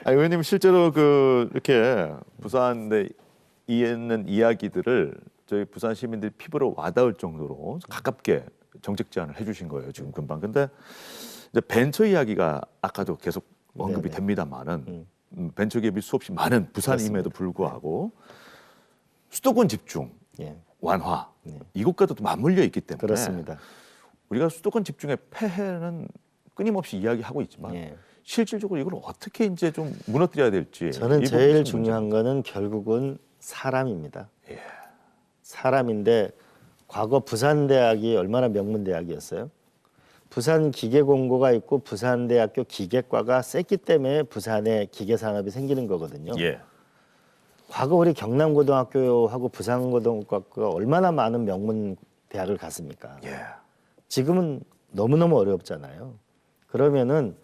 아, 의원님 실제로 그 이렇게 부산에 있는 이야기들을 저희 부산 시민들 피부로 와닿을 정도로 가깝게 정책 제안을 해주신 거예요 지금 금방. 근데 이제 벤처 이야기가 아까도 계속 언급이
네네.
됩니다만은 벤처 기업이 수없이 많은 부산임에도 불구하고 수도권 집중,
예,
완화 이것과도 또 맞물려 있기 때문에
그렇습니다.
우리가 수도권 집중의 폐해는 끊임없이 이야기하고 있지만
예.
실질적으로 이걸 어떻게 이제 좀 무너뜨려야 될지
저는
이
제일
부분이
중요한 거는 결국은 사람입니다.
예.
사람인데 과거 부산대학이 얼마나 명문대학이었어요. 부산 기계공고가 있고 부산대학교 기계과가 셌기 때문에 부산에 기계산업이 생기는 거거든요.
예.
과거 우리 경남고등학교하고 부산고등학교가 얼마나 많은 명문 대학을 갔습니까?
예.
지금은 너무너무 어렵잖아요. 그러면은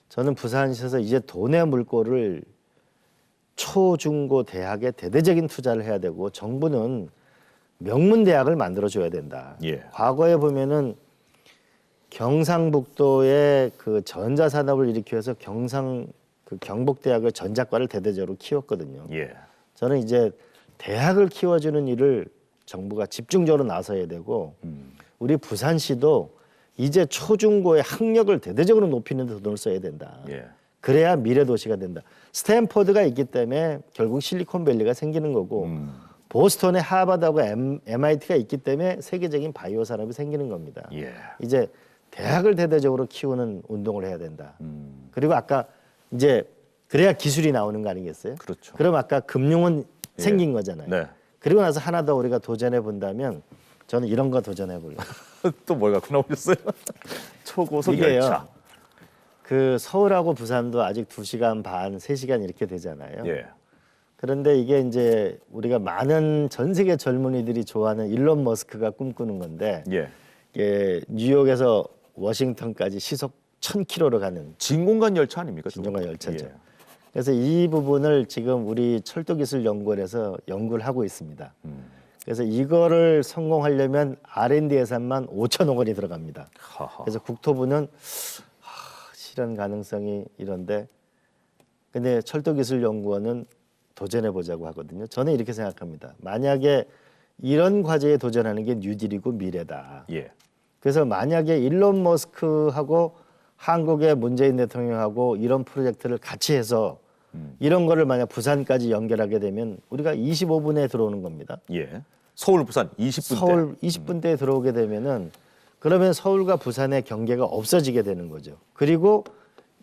저는 부산시에서 이제 돈의 물꼬를 초, 중, 고 대학에 대대적인 투자를 해야 되고 정부는 명문 대학을 만들어줘야 된다.
예.
과거에 보면은 경상북도의 그 전자산업을 일으켜서 그 경북대학의 전자과를 대대적으로 키웠거든요.
예.
저는 이제 대학을 키워주는 일을 정부가 집중적으로 나서야 되고 우리 부산시도 이제 초중고의 학력을 대대적으로 높이는 데 돈을 써야 된다.
예.
그래야 미래 도시가 된다. 스탠퍼드가 있기 때문에 결국 실리콘밸리가 생기는 거고 보스턴에 하버드하고 MIT가 있기 때문에 세계적인 바이오 산업이 생기는 겁니다.
예.
이제 대학을 대대적으로 키우는 운동을 해야 된다. 그리고 아까 이제 그래야 기술이 나오는 거 아니겠어요?
그렇죠.
그럼 아까 금융은 생긴 거잖아요.
네.
그리고 나서 하나 더 우리가 도전해 본다면 저는 이런 거 도전해 볼래요.
또 뭘 갖고 나오셨어요? 초고속
이게요.
열차.
그 서울하고 부산도 아직 2시간 반, 3시간 이렇게 되잖아요.
예.
그런데 이게 이제 우리가 많은 전 세계 젊은이들이 좋아하는 일론 머스크가 꿈꾸는 건데
예.
이게 뉴욕에서 워싱턴까지 시속 1000km로 가는
진공관 열차 아닙니까?
진정한 열차죠.
예.
그래서 이 부분을 지금 우리 철도기술연구원에서 연구를 하고 있습니다. 그래서 이거를 성공하려면 R&D 예산만 5천억 원이 들어갑니다.
하하.
그래서 국토부는 실현 가능성이 이런데 근데 철도기술연구원은 도전해 보자고 하거든요. 저는 이렇게 생각합니다. 만약에 이런 과제에 도전하는 게 뉴딜이고 미래다.
예.
그래서 만약에 일론 머스크하고 한국의 문재인 대통령하고 이런 프로젝트를 같이 해서 이런 거를 만약 부산까지 연결하게 되면 우리가 25분에 들어오는 겁니다.
예. 서울 부산 20분대.
서울 20분대에 들어오게 되면은 그러면 서울과 부산의 경계가 없어지게 되는 거죠. 그리고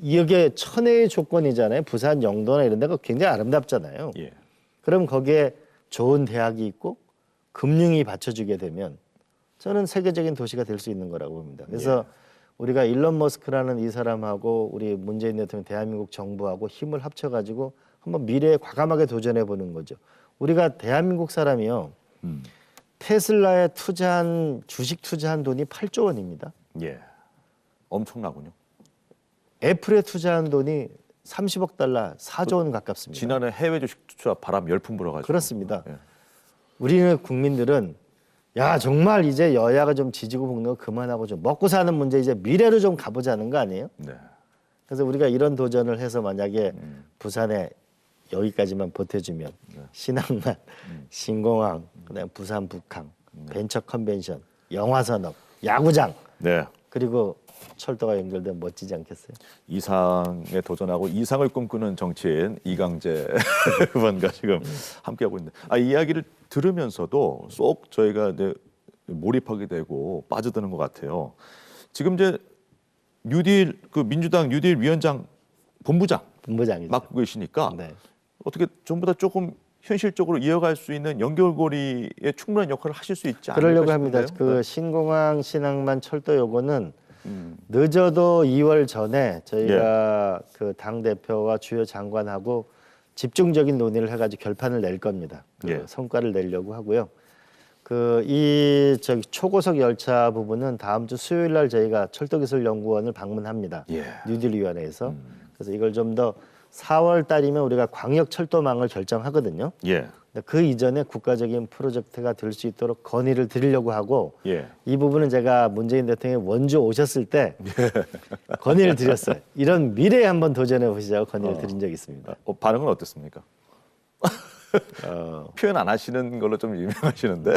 이게 천혜의 조건이잖아요. 부산 영도나 이런 데가 굉장히 아름답잖아요.
예.
그럼 거기에 좋은 대학이 있고 금융이 받쳐주게 되면 저는 세계적인 도시가 될 수 있는 거라고 봅니다. 그래서 우리가 일론 머스크라는 이 사람하고 우리 문재인 대통령 대한민국 정부하고 힘을 합쳐가지고 한번 미래에 과감하게 도전해 보는 거죠. 우리가 대한민국 사람이요. 테슬라에 투자한 주식 투자한 돈이 8조 원입니다.
예. 엄청나군요.
애플에 투자한 돈이 30억 달러, 4조 원 가깝습니다.
지난해 해외 주식 투자 바람 열풍 불어가지고.
그렇습니다.
예.
우리는 국민들은 야 정말 이제 여야가 좀 지지고 볶는 거 그만하고 좀 먹고 사는 문제 이제 미래로 좀 가보자는 거 아니에요?
네.
그래서 우리가 이런 도전을 해서 만약에 부산에 여기까지만 보태주면 신항만, 신공항, 그다음 부산 북항, 벤처 컨벤션, 영화산업, 야구장
네.
그리고 철도가 연결되면 멋지지 않겠어요?
이상에 도전하고 이상을 꿈꾸는 정치인 이강재 의원과 지금 함께하고 있는데 이 이야기를 들으면서도 쏙 저희가 이제 몰입하게 되고 빠져드는 것 같아요. 지금 이제 뉴딜 그 민주당 뉴딜 위원장
본부장이죠.
맡고 계시니까
네.
어떻게 전부 다 조금 현실적으로 이어갈 수 있는 연결고리에 충분한 역할을 하실 수 있지 않을까
그러려고 합니다.
싶은데요.
그 신공항, 신항만, 철도 요거는 늦어도 2월 전에 저희가 그 당 대표와 주요 장관하고 집중적인 논의를 해가지고 결판을 낼 겁니다. 그 성과를 내려고 하고요. 이 초고속 열차 부분은 다음 주 수요일 날 저희가 철도기술연구원을 방문합니다. 뉴딜위원회에서. 그래서 이걸 좀 더 4월 달이면 우리가 광역철도망을 결정하거든요. 그 이전에 국가적인 프로젝트가 될 수 있도록 건의를 드리려고 하고 이 부분은 제가 문재인 대통령이 원주 오셨을 때 건의를 드렸어요. 이런 미래에 한번 도전해 보시자고 건의를 드린 적이 있습니다.
반응은 어떻습니까? 표현 안 하시는 걸로 좀 유명하시는데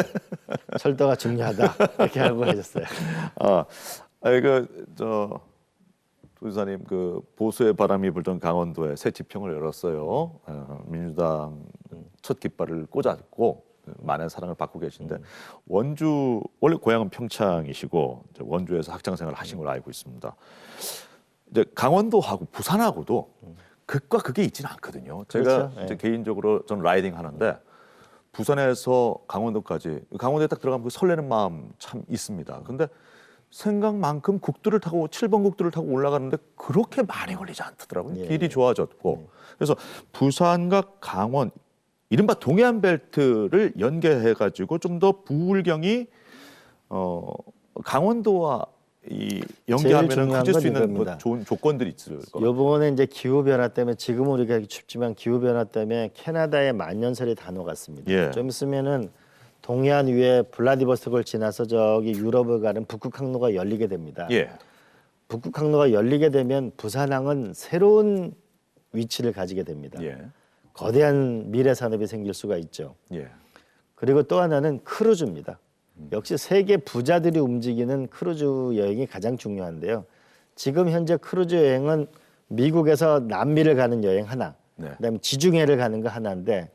철도가 중요하다 이렇게 하고 하셨어요.
도지사님 그 보수의 바람이 불던 강원도에 새 지평을 열었어요. 민주당 첫 깃발을 꽂았고 많은 사랑을 받고 계신데 원주 원래 고향은 평창이시고 원주에서 학창 생활을 하신 걸로 알고 있습니다. 이제 강원도하고 부산하고도 극과 극이 있지는 않거든요. 제가
그렇죠.
이제 개인적으로 저는 라이딩 하는데 부산에서 강원도까지 강원도에 딱 들어가면 그 설레는 마음 참 있습니다. 근데 생각만큼 국도를 타고 7번 국도를 타고 올라가는데 그렇게 많이 걸리지 않더라고요.
예.
길이 좋아졌고. 그래서 부산과 강원 이른바 동해안 벨트를 연계해 가지고 좀 더 부울경이 강원도와 이 연계하면
중요한
가질 수
건
있는 뭐
이겁니다.
좋은 조건들이 있을 것 같아요.
요번에 이제 기후 변화 때문에 지금 우리가 이렇게 춥지만 기후 변화 때문에 캐나다의 만년설이 다 녹았습니다.
예.
좀 있으면은 동해안 위에 블라디보스톡을 지나서 저기 유럽을 가는 북극 항로가 열리게 됩니다.
예.
북극 항로가 열리게 되면 부산항은 새로운 위치를 가지게 됩니다.
예.
거대한 미래 산업이 생길 수가 있죠.
예.
그리고 또 하나는 크루즈입니다. 역시 세계 부자들이 움직이는 크루즈 여행이 가장 중요한데요. 지금 현재 크루즈 여행은 미국에서 남미를 가는 여행 하나,
네.
그다음에 지중해를 가는 거 하나인데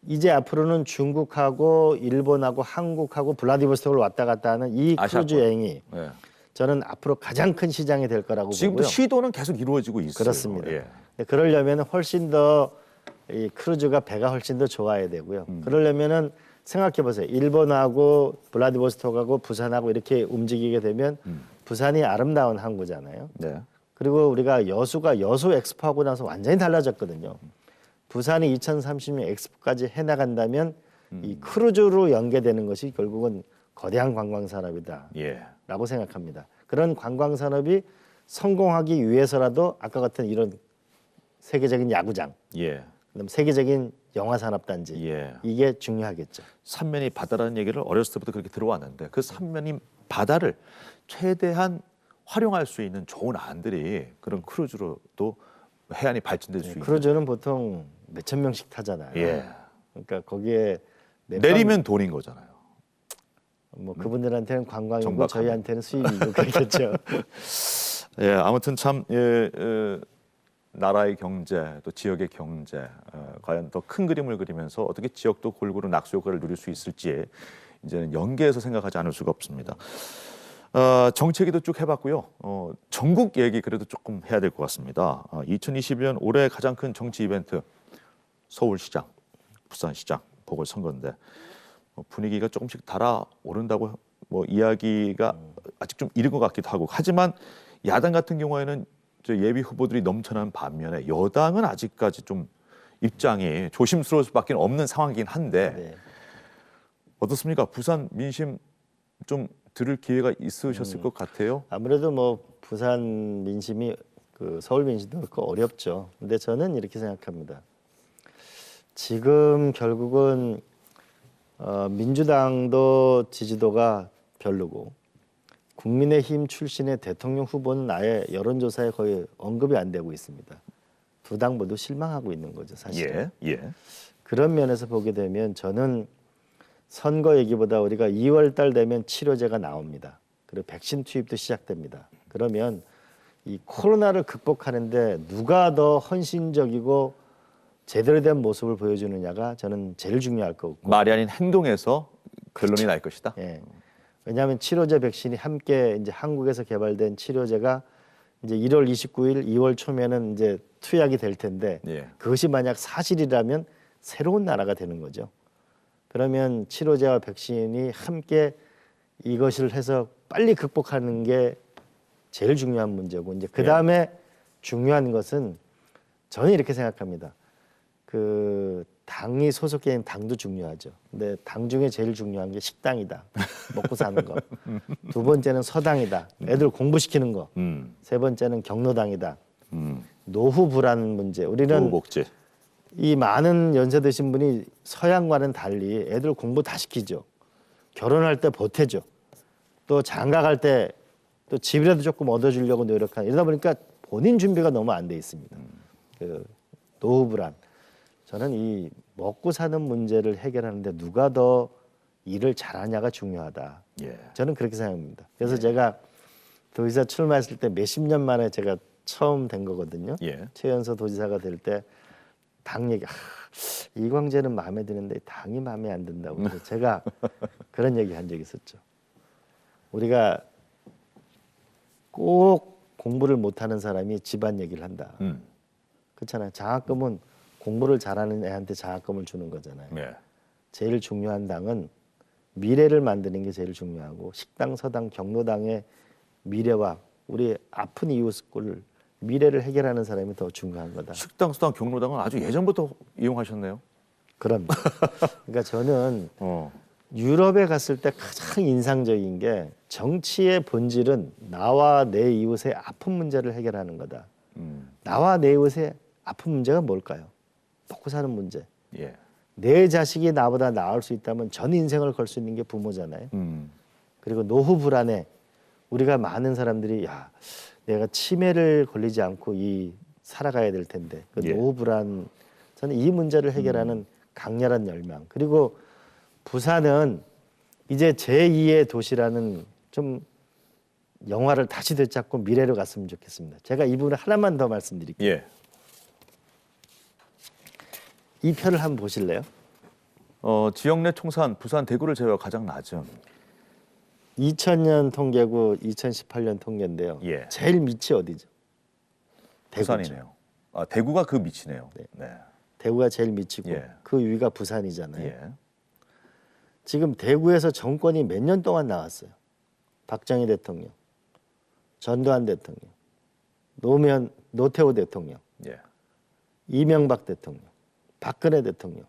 이제 앞으로는 중국하고 일본하고 한국하고 블라디보스톡을 왔다 갔다 하는 이 크루즈
아시아권.
여행이
예.
저는 앞으로 가장 큰 시장이 될 거라고
지금도
보고요.
시도는 계속 이루어지고 있어요.
그렇습니다.
예.
그러려면 훨씬 더 이 크루즈가 배가 훨씬 더 좋아야 되고요. 그러려면은 생각해 보세요. 일본하고 블라디보스톡하고 부산하고 이렇게 움직이게 되면 부산이 아름다운 항구잖아요.
네.
그리고 우리가 여수가 여수 엑스포하고 나서 완전히 달라졌거든요. 부산이 2030년 엑스포까지 해나간다면 이 크루즈로 연계되는 것이 결국은 거대한 관광 산업이다.
예.
라고 생각합니다. 그런 관광 산업이 성공하기 위해서라도 아까 같은 이런 세계적인 야구장,
예.
그다음 세계적인 영화 산업 단지
예.
이게 중요하겠죠.
삼면이 바다라는 얘기를 어렸을 때부터 그렇게 들어왔는데 그 삼면이 바다를 최대한 활용할 수 있는 좋은 안들이 그런 크루즈로도 해안이 발전될 수 있는.
크루즈는 보통 몇천 명씩 타잖아요.
예.
그러니까 거기에
내리면 돈인 거잖아요.
뭐 그분들한테는 관광이고
정박하면.
저희한테는 수입이고 그렇겠죠.
예, 아무튼 참 나라의 경제 또 지역의 경제 과연 더 큰 그림을 그리면서 어떻게 지역도 골고루 낙수 효과를 누릴 수 있을지 이제는 연계해서 생각하지 않을 수가 없습니다. 정치 얘기도 쭉 해봤고요. 전국 얘기 그래도 조금 해야 될 것 같습니다. 2022년 올해 가장 큰 정치 이벤트 서울시장, 부산시장 보궐선거인데 분위기가 조금씩 달아오른다고 뭐 이야기가 아직 좀 이른 것 같기도 하고 하지만 야당 같은 경우에는 저 예비 후보들이 넘쳐나는 반면에 여당은 아직까지 좀 입장이 조심스러울 수밖에 없는 상황이긴 한데
네.
어떻습니까? 부산 민심 좀 들을 기회가 있으셨을 것 같아요.
아무래도 뭐 부산 민심이 그 서울 민심도 그렇고 어렵죠. 근데 저는 이렇게 생각합니다. 지금 결국은 민주당도 지지도가 별로고 국민의힘 출신의 대통령 후보는 아예 여론조사에 거의 언급이 안 되고 있습니다. 두 당 모두 실망하고 있는 거죠, 사실.
예, 예,
그런 면에서 보게 되면 저는 선거 얘기보다 우리가 2월 달 되면 치료제가 나옵니다. 그리고 백신 투입도 시작됩니다. 그러면 이 코로나를 극복하는데 누가 더 헌신적이고 제대로 된 모습을 보여주느냐가 저는 제일 중요할 거고.
말이 아닌 행동에서 결론이 날 것이다.
예. 왜냐하면 치료제 백신이 함께 이제 한국에서 개발된 치료제가 이제 1월 29일, 2월 초면은 이제 투약이 될 텐데
예.
그것이 만약 사실이라면 새로운 나라가 되는 거죠. 그러면 치료제와 백신이 함께 이것을 해서 빨리 극복하는 게 제일 중요한 문제고 이제 그 다음에 중요한 것은 저는 이렇게 생각합니다. 그 당이 소속해 있는 당도 중요하죠. 근데 당 중에 제일 중요한 게 식당이다. 먹고 사는 거. 두 번째는 서당이다. 애들 공부시키는 거. 세 번째는 경로당이다. 노후 불안 문제. 우리는
복지.
이 많은 연세 드신 분이 서양과는 달리 애들 공부 다 시키죠. 결혼할 때 보태죠. 또 장가 갈 때 또 집이라도 조금 얻어주려고 노력하는 이러다 보니까 본인 준비가 너무 안 돼 있습니다. 그 노후 불안. 저는 이 먹고 사는 문제를 해결하는데 누가 더 일을 잘하냐가 중요하다.
예.
저는 그렇게 생각합니다. 그래서 제가 도지사 출마했을 때 몇십 년 만에 제가 처음 된 거거든요.
예.
최연소 도지사가 될 때 당 얘기, 이광재는 마음에 드는데 당이 마음에 안 든다고. 그래서 제가 그런 얘기 한 적이 있었죠. 우리가 꼭 공부를 못하는 사람이 집안 얘기를 한다. 그렇잖아요. 장학금은 공부를 잘하는 애한테 장학금을 주는 거잖아요.
네.
제일 중요한 당은 미래를 만드는 게 제일 중요하고 식당, 서당, 경로당의 미래와 우리 아픈 이웃을 미래를 해결하는 사람이 더 중요한 거다.
식당, 수당, 경로당은 아주 예전부터 이용하셨네요.
그럼. 그러니까 저는
어.
유럽에 갔을 때 가장 인상적인 게 정치의 본질은 나와 내 이웃의 아픈 문제를 해결하는 거다. 나와 내 이웃의 아픈 문제가 뭘까요? 먹고 사는 문제.
예.
내 자식이 나보다 나을 수 있다면 전 인생을 걸 수 있는 게 부모잖아요. 그리고 노후 불안에 우리가 많은 사람들이 야 내가 치매를 걸리지 않고 살아가야 될 텐데 그
예.
노후 불안 저는 이 문제를 해결하는 강렬한 열망. 그리고 부산은 이제 제2의 도시라는 좀 영화를 다시 되찾고 미래로 갔으면 좋겠습니다. 제가 이 부분을 하나만 더 말씀드릴게요.
예.
이 표를 한번 보실래요?
지역 내 총산 부산 대구를 제외하고 가장 낮은
2000년 통계고 2018년 통계인데요.
예.
제일 밑이 어디죠? 대구죠.
부산이네요. 아, 대구가 그 밑이네요.
네.
네.
대구가 제일 밑이고
예.
그 위가 부산이잖아요.
예.
지금 대구에서 정권이 몇 년 동안 나왔어요. 박정희 대통령, 전두환 대통령, 노태우 대통령,
예.
이명박 대통령, 박근혜 대통령.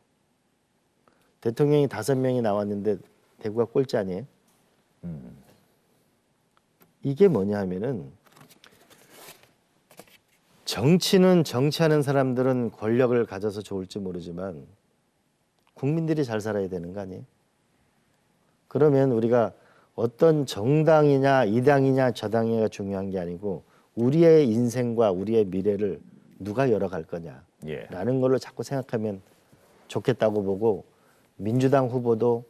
대통령이 5명이 나왔는데 대구가 꼴찌 아니에요? 이게 뭐냐 하면은 정치는 정치하는 사람들은 권력을 가져서 좋을지 모르지만 국민들이 잘 살아야 되는 거 아니에요? 그러면 우리가 어떤 정당이냐 이 당이냐 저 당이냐가 중요한 게 아니고 우리의 인생과 우리의 미래를 누가 열어갈 거냐라는
예.
걸로 자꾸 생각하면 좋겠다고 보고 민주당 후보도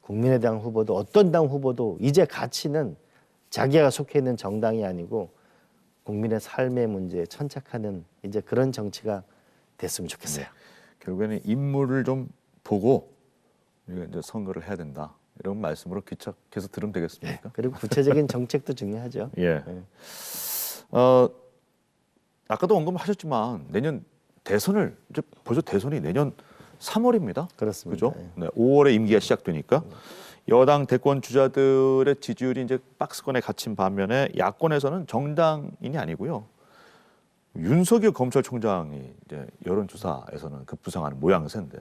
국민의당 후보도 어떤 당 후보도 이제 가치는 자기가 속해 있는 정당이 아니고 국민의 삶의 문제에 천착하는 이제 그런 정치가 됐으면 좋겠어요.
결국에는 인물을 좀 보고 우리가 이제 선거를 해야 된다. 이런 말씀으로 귀착해서 들으면 되겠습니까?
그리고 구체적인 정책도 중요하죠.
예.
네.
아까도 언급하셨지만 내년 대선을 이제 벌써 대선이 내년 3월입니다.
그렇습니다.
그죠? 네, 5월에 임기가 시작되니까 여당 대권 주자들의 지지율이 이제 박스권에 갇힌 반면에 야권에서는 정당인이 아니고요. 윤석열 검찰총장이 이제 여론조사에서는 급부상하는 모양새인데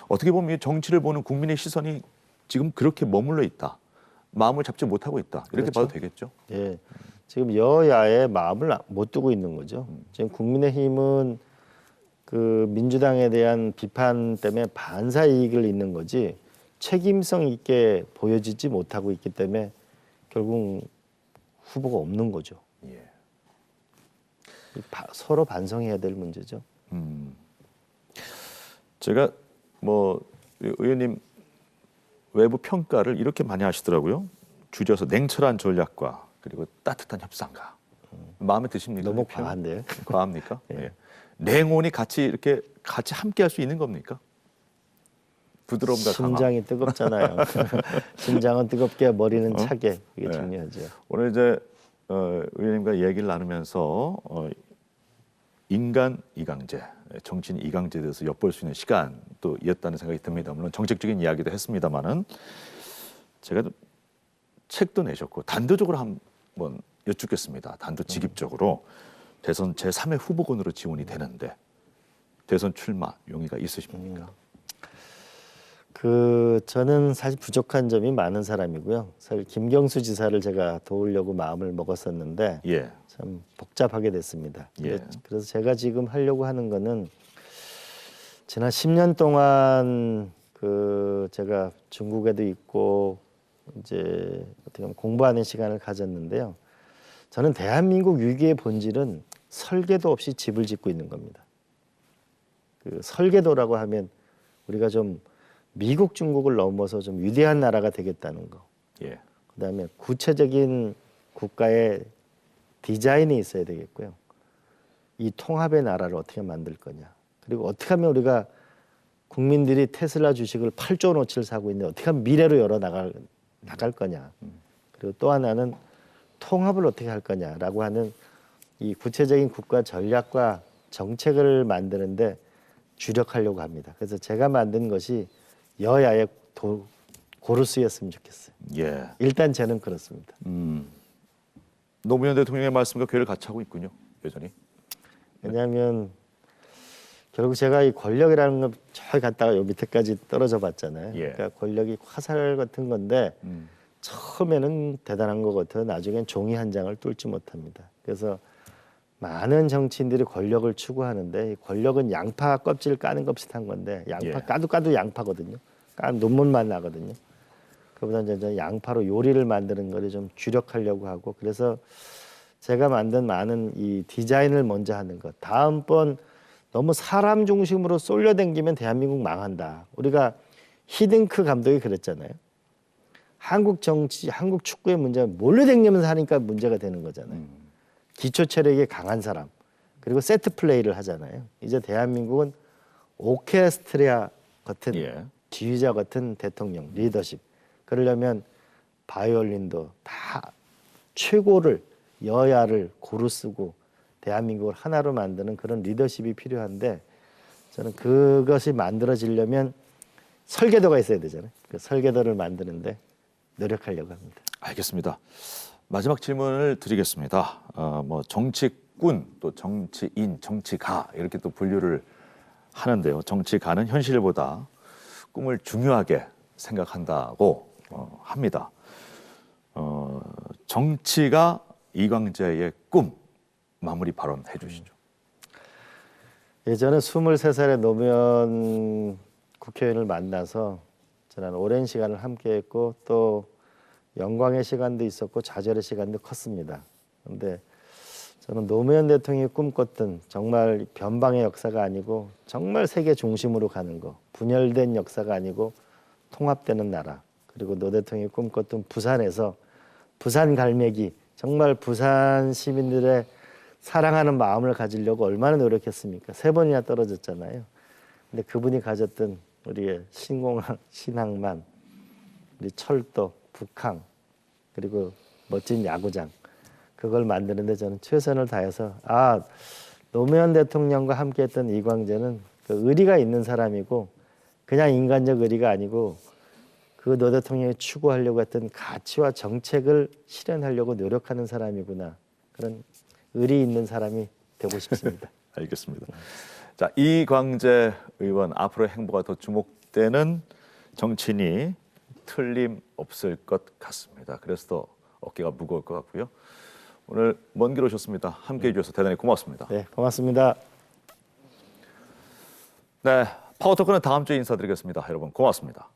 어떻게 보면 이 정치를 보는 국민의 시선이 지금 그렇게 머물러 있다. 마음을 잡지 못하고 있다. 이렇게
그렇죠.
봐도 되겠죠.
예, 지금 여야의 마음을 못 두고 있는 거죠. 지금 국민의힘은 그 민주당에 대한 비판 때문에 반사 이익을 잇는 거지 책임성 있게 보여지지 못하고 있기 때문에 결국 후보가 없는 거죠.
예.
서로 반성해야 될 문제죠.
제가 뭐 의원님 외부 평가를 이렇게 많이 하시더라고요. 줄여서 냉철한 전략과 그리고 따뜻한 협상가. 마음에 드십니까?
너무
이 표현?
과한데요.
과합니까?
예.
예. 냉온이 같이 함께 할 수 있는 겁니까? 부드러움과 강함.
심장이 뜨겁잖아요. 심장은 뜨겁게 머리는 차게 이게
네.
중요하죠.
오늘 이제 의원님과 얘기를 나누면서 인간 이강제, 정치인 이강제에 대해서 엿볼 수 있는 시간도 이었다는 생각이 듭니다. 물론 정책적인 이야기도 했습니다만은 제가 책도 내셨고 단도적으로 한번 여쭙겠습니다. 단도직입적으로 대선 제3의 후보군으로 지원이 되는데 대선 출마 용의가 있으십니까?
저는 사실 부족한 점이 많은 사람이고요. 사실 김경수 지사를 제가 도우려고 마음을 먹었었는데
예.
참 복잡하게 됐습니다.
예.
그래서 제가 지금 하려고 하는 거는 지난 10년 동안 제가 중국에도 있고 이제 어떻게 보면 공부하는 시간을 가졌는데요. 저는 대한민국 위기의 본질은 설계도 없이 집을 짓고 있는 겁니다. 설계도라고 하면 우리가 좀 미국, 중국을 넘어서 좀 위대한 나라가 되겠다는 거.
예.
그다음에 구체적인 국가의 디자인이 있어야 되겠고요. 이 통합의 나라를 어떻게 만들 거냐. 그리고 어떻게 하면 우리가 국민들이 테슬라 주식을 8조 원어치를 사고 있는데 어떻게 하면 미래로 열어 나갈 거냐. 그리고 또 하나는 통합을 어떻게 할 거냐라고 하는 이 구체적인 국가 전략과 정책을 만드는데 주력하려고 합니다. 그래서 제가 만든 것이 여야의 고를 수 있었으면 좋겠어요.
예.
일단 저는 그렇습니다.
노무현 대통령의 말씀과 괴를 같이 하고 있군요. 여전히.
왜냐하면 결국 제가 이 권력이라는 걸 저기 갔다가 요 밑에까지 떨어져 봤잖아요.
예.
그러니까 권력이 화살 같은 건데 처음에는 대단한 것 같아요. 나중엔 종이 한 장을 뚫지 못합니다. 그래서 많은 정치인들이 권력을 추구하는데 이 권력은 양파 껍질 까는 것 비슷한 건데 양파
예.
까도 양파거든요. 논문만 나거든요. 그보다 이제 양파로 요리를 만드는 거를 좀 주력하려고 하고 그래서 제가 만든 많은 이 디자인을 먼저 하는 것. 다음번 너무 사람 중심으로 쏠려댕기면 대한민국 망한다. 우리가 히딩크 감독이 그랬잖아요. 한국 정치, 한국 축구의 문제는 몰려댕기면서 하니까 문제가 되는 거잖아요. 기초 체력이 강한 사람 그리고 세트 플레이를 하잖아요. 이제 대한민국은 오케스트라 같은
예.
지휘자 같은 대통령, 리더십. 그러려면 바이올린도 다 최고를 여야를 고루 쓰고 대한민국을 하나로 만드는 그런 리더십이 필요한데 저는 그것이 만들어지려면 설계도가 있어야 되잖아요. 그 설계도를 만드는데 노력하려고 합니다.
알겠습니다. 마지막 질문을 드리겠습니다. 뭐 정치꾼 또 정치인, 정치가 이렇게 또 분류를 하는데요. 정치가는 현실보다 꿈을 중요하게 생각한다고 합니다. 정치가 이광재의 꿈 마무리 발언해 주시죠.
예전에 23살의 노무현 국회의원을 만나서 저는 오랜 시간을 함께했고 또 영광의 시간도 있었고 좌절의 시간도 컸습니다. 그런데 저는 노무현 대통령이 꿈꿨던 정말 변방의 역사가 아니고 정말 세계 중심으로 가는 거, 분열된 역사가 아니고 통합되는 나라, 그리고 노 대통령이 꿈꿨던 부산에서 부산 갈매기, 정말 부산 시민들의 사랑하는 마음을 가지려고 얼마나 노력했습니까? 3번이나 떨어졌잖아요. 근데 그분이 가졌던 우리의 신공항, 신항만, 우리 철도, 북항, 그리고 멋진 야구장, 그걸 만드는데 저는 최선을 다해서 노무현 대통령과 함께했던 이광재는 그 의리가 있는 사람이고 그냥 인간적 의리가 아니고 그 노 대통령이 추구하려고 했던 가치와 정책을 실현하려고 노력하는 사람이구나. 그런 의리 있는 사람이 되고 싶습니다.
알겠습니다. 자, 이광재 의원 앞으로 행보가 더 주목되는 정치인이 틀림없을 것 같습니다. 그래서 더 어깨가 무거울 것 같고요. 오늘 먼 길 오셨습니다. 함께해 주셔서 대단히 고맙습니다.
네, 고맙습니다.
네, 파워토크는 다음 주에 인사드리겠습니다. 여러분 고맙습니다.